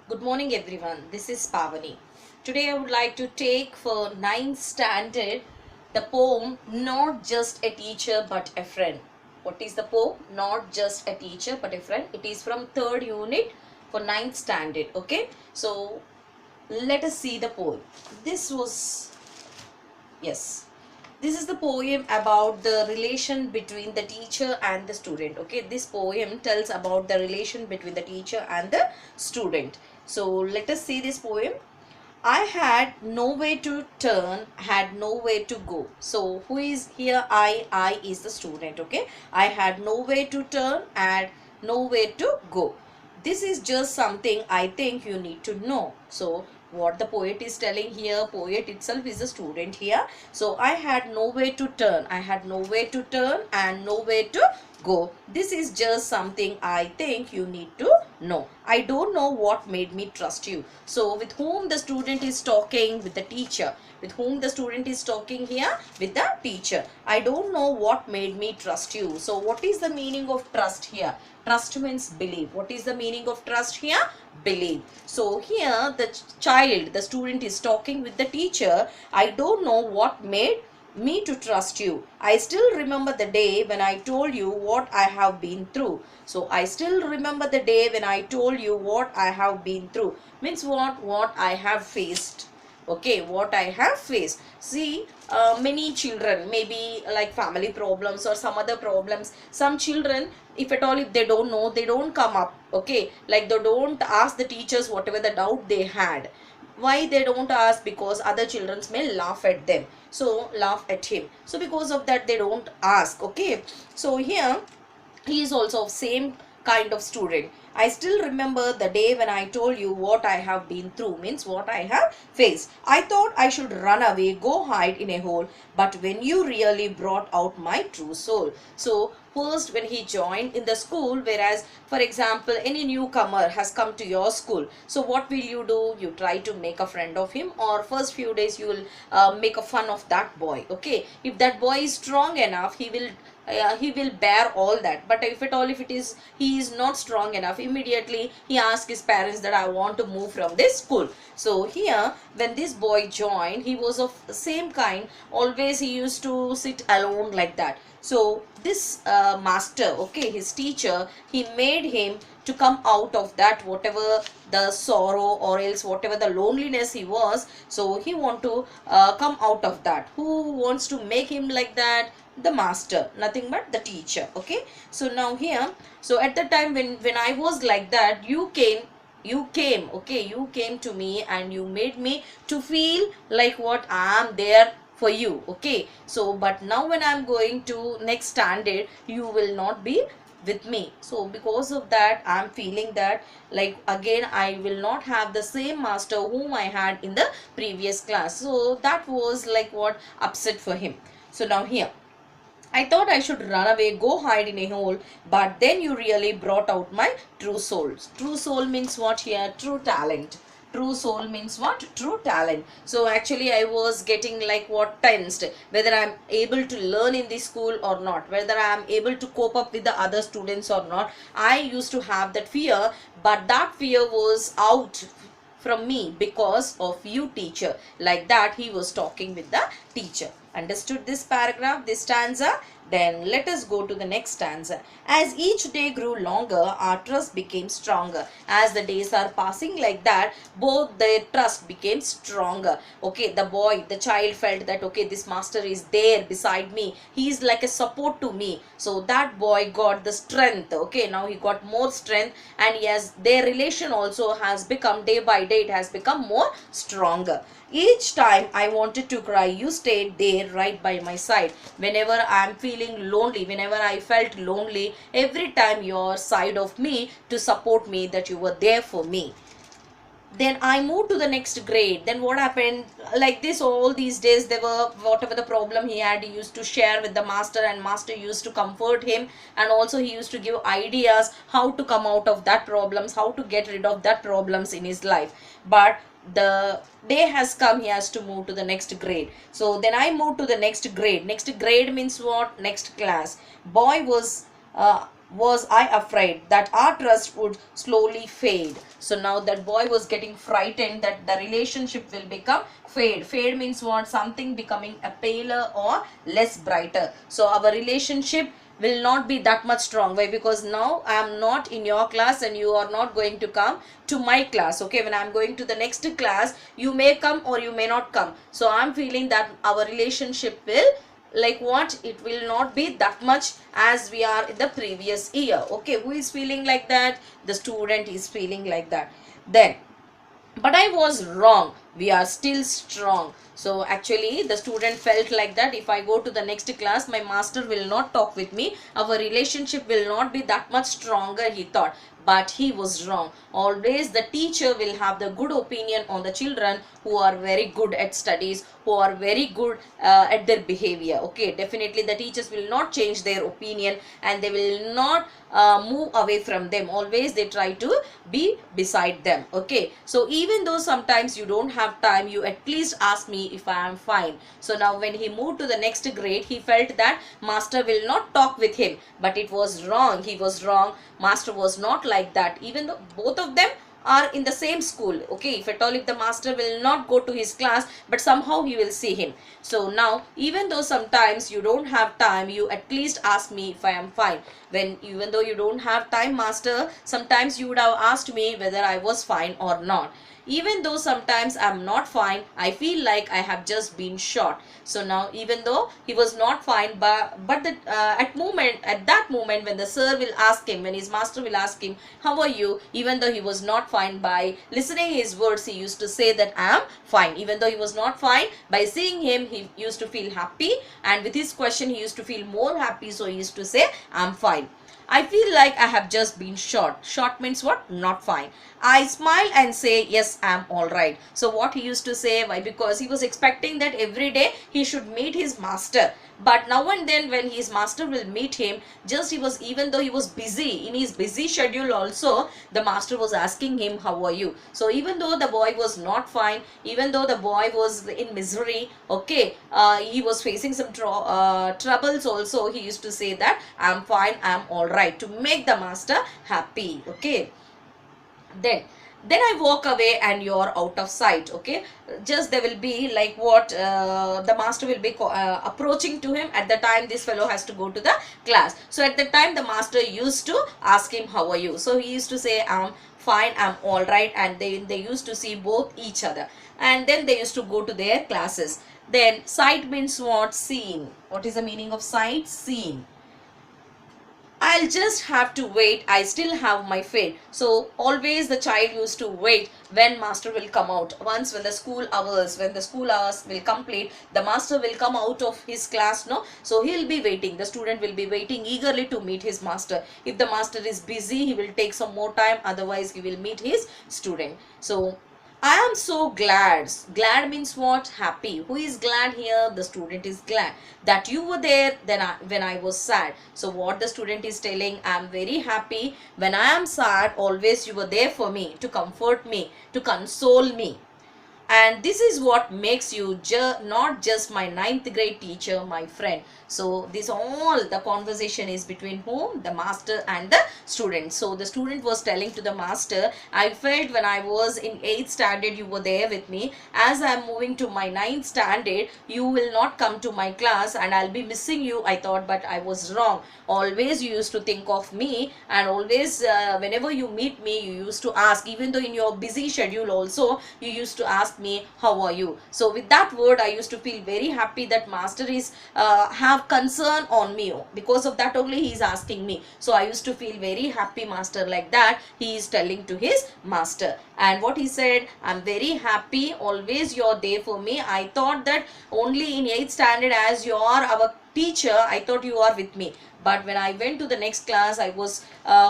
Good morning everyone. This is Pavani. Today I would like to take for ninth standard the poem Not Just a Teacher but a Friend. What is the poem? Not Just a Teacher but a Friend. It is from third unit for ninth standard. Okay. So let us see the poem. This was, yes, this is the poem about the relation between the teacher and the student. Okay, this poem tells about the relation between the teacher and the student. So let us see this poem. I had nowhere to turn, had nowhere to go. So who is here? I is the student. Okay, I had nowhere to turn and nowhere to go. This is just something I think you need to know. So what the poet is telling here, poet itself is a student here. So I had nowhere to turn, I had nowhere to turn and nowhere to go. This is just something I think you need to know. I don't know what made me trust you. So with whom the student is talking? With the teacher. With whom the student is talking here? With the teacher. I don't know what made me trust you. So what is the meaning of trust here? Trust means believe. What is the meaning of trust here? Believe. So here the child, the student is talking with the teacher. I don't know what made me to trust you. I still remember the day when I told you what I have been through. So I still remember the day when I told you what I have been through. Means what I have faced. Okay, what I have faced. See, many children, maybe like family problems or some other problems, some children, if at all, if they don't know, they don't come up. Okay, like they don't ask the teachers whatever the doubt they had. Why they don't ask? Because other children may laugh at them, so laugh at him, so because of that they don't ask. Okay, so here he is also of same kind of student. I still remember the day when I told you what I have been through, means what I have faced. I thought I should run away, go hide in a hole, but when you really brought out my true soul. So first when he joined in the school, whereas for example any newcomer has come to your school, so what will you do? You try to make a friend of him, or first few days you will make a fun of that boy. Okay, if that boy is strong enough, he will bear all that. But if at all, if it is he is not strong enough, immediately he asks his parents that I want to move from this school. So here when this boy joined, he was of the same kind. Always he used to sit alone like that. So this master, okay, his teacher, he made him to come out of that, whatever the sorrow or else whatever the loneliness he was. So he want to come out of that. Who wants to make him like that? The master, nothing but the teacher. Okay, so now here, so at the time when I was like that, you came, okay, you came to me and you made me to feel like what I am there for you. Okay, so but now when I'm going to next standard, you will not be with me. So because of that, I'm feeling that like again I will not have the same master whom I had in the previous class. So that was like what upset for him. So now here, I thought I should run away, go hide in a hole, but then you really brought out my true soul. True soul means what here? True talent. True soul means what? True talent. So actually I was getting like what, tensed, whether I am able to learn in this school or not, whether I am able to cope up with the other students or not. I used to have that fear, but that fear was out from me because of you, teacher. Like that he was talking with the teacher. Understood this paragraph, this stanza? Then let us go to the next stanza. As each day grew longer, our trust became stronger. As the days are passing like that, both their trust became stronger. Okay, the boy, the child felt that okay, this master is there beside me. He is like a support to me. So that boy got the strength. Okay, now he got more strength, and yes, their relation also has become, day by day it has become more stronger. Each time I wanted to cry, you stayed there right by my side. Whenever I am feeling lonely, whenever I felt lonely, every time your side of me to support me, that you were there for me. Then I moved to the next grade. Then what happened? Like this, all these days, there were whatever the problem he had, he used to share with the master, and master used to comfort him, and also he used to give ideas how to come out of that problems, how to get rid of that problems in his life. But the day has come, he has to move to the next grade. So then I moved to the next grade. Next grade means what? Next class. Boy was was I afraid that our trust would slowly fade. So now that boy was getting frightened that the relationship will become fade. Fade means what? Something becoming a paler or less brighter. So our relationship will not be that much strong. Why? Because now I am not in your class and you are not going to come to my class. Okay, when I am going to the next class, you may come or you may not come. So I am feeling that our relationship will, like what, it will not be that much as we are in the previous year. Okay, who is feeling like that? The student is feeling like that. Then, but I was wrong, we are still strong. So actually the student felt like that if I go to the next class, my master will not talk with me, our relationship will not be that much stronger, he thought. But he was wrong. Always the teacher will have the good opinion on the children who are very good at studies, who are very good at their behavior. Okay, definitely the teachers will not change their opinion and they will not move away from them. Always they try to be beside them. Okay, so even though sometimes you don't have time, you at least ask me if I am fine. So now when he moved to the next grade, he felt that master will not talk with him, but it was wrong. He was wrong. Master was not like that. Even though both of them are in the same school. Okay, if at all, if the master will not go to his class, but somehow he will see him. So now even though sometimes you don't have time, you at least ask me if I am fine. When even though you don't have time, master, sometimes you would have asked me whether I was fine or not. Even though sometimes I'm not fine, I feel like I have just been shot. So now even though he was not fine, but at that moment when the sir will ask him, when his master will ask him, how are you, even though he was not fine, by listening his words he used to say that I am fine. Even though he was not fine, by seeing him he used to feel happy, and with his question he used to feel more happy, so he used to say I'm fine. I feel like I have just been shot. Shot means what? Not fine. I smile and say, yes, I'm alright. So what he used to say, why? Because he was expecting that every day he should meet his master. But now and then when his master will meet him, just he was, even though he was busy, in his busy schedule also, the master was asking him, how are you? So even though the boy was not fine, even though the boy was in misery, okay, he was facing some troubles also, he used to say that, I'm fine, I'm alright, to make the master happy. Okay. Then I walk away and you're out of sight. Okay, just there will be like what, the master will be approaching to him. At the time this fellow has to go to the class, so at the time the master used to ask him, how are you? So he used to say, I'm fine, I'm all right, and they used to see both each other, and then they used to go to their classes. Then sight means what? Seen. What is the meaning of sight? Seen. I'll just have to wait. I still have my fate. So always the child used to wait when master will come out. Once when the school hours will complete, the master will come out of his class, no? So he'll be waiting. The student will be waiting eagerly to meet his master. If the master is busy, he will take some more time. Otherwise, he will meet his student. So I am so glad. Glad means what? Happy. Who is glad here? The student is glad that you were there when I was sad. So what the student is telling, I am very happy. When I am sad, always you were there for me, to comfort me, to console me. And this is what makes you not just my ninth grade teacher, my friend. So this all the conversation is between whom? The master and the student. So the student was telling to the master, I felt when I was in 8th standard you were there with me. As I am moving to my 9th standard, you will not come to my class and I'll be missing you, I thought, but I was wrong. Always you used to think of me, and always whenever you meet me you used to ask, even though in your busy schedule also you used to ask me, how are you? So with that word I used to feel very happy that master is have concern on me. Because of that only he is asking me. So I used to feel very happy, master, like that he is telling to his master. And what he said, I'm very happy, always you're there for me. I thought that only in 8th standard, as you are our teacher, I thought you are with me. But when I went to the next class, I was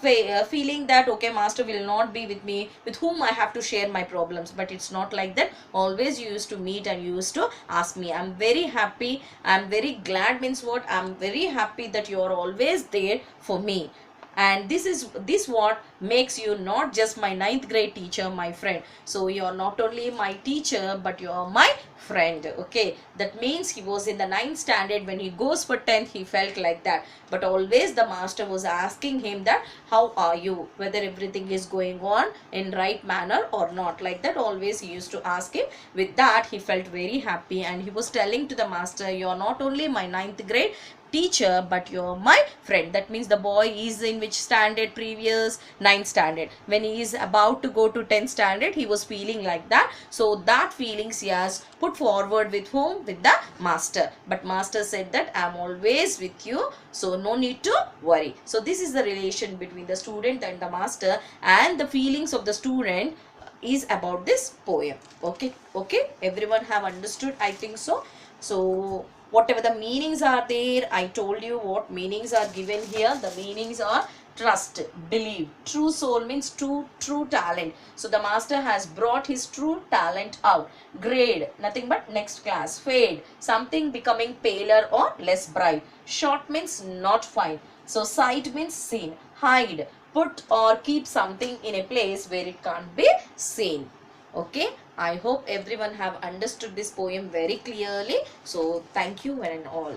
feeling that, okay, master will not be with me, with whom I have to share my problems. But it's not like that. Always you used to meet and you used to ask me. I'm very happy. I'm very glad means what? I'm very happy that you are always there for me. and this what makes you not just my ninth grade teacher, my friend. So you're not only my teacher, but you're my friend. Okay, that means he was in the ninth standard. When he goes for 10th, he felt like that, but always the master was asking him that how are you, whether everything is going on in right manner or not, like that always he used to ask him. With that he felt very happy, and he was telling to the master, you're not only my ninth grade teacher, but you're my friend. That means the boy is in which standard previous? Ninth standard. When he is about to go to 10th standard, he was feeling like that. So that feelings he has put forward with whom? With the master. But master said that I'm always with you, so no need to worry. So this is the relation between the student and the master, and the feelings of the student is about this poem. Okay, everyone have understood, I think so. So whatever the meanings are there, I told you what meanings are given here. The meanings are trust, believe. True soul means true talent. So the master has brought his true talent out. Grade, nothing but next class. Fade, something becoming paler or less bright. Short means not fine. So sight means seen. Hide, put or keep something in a place where it can't be seen. Okay, I hope everyone have understood this poem very clearly. So thank you one and all.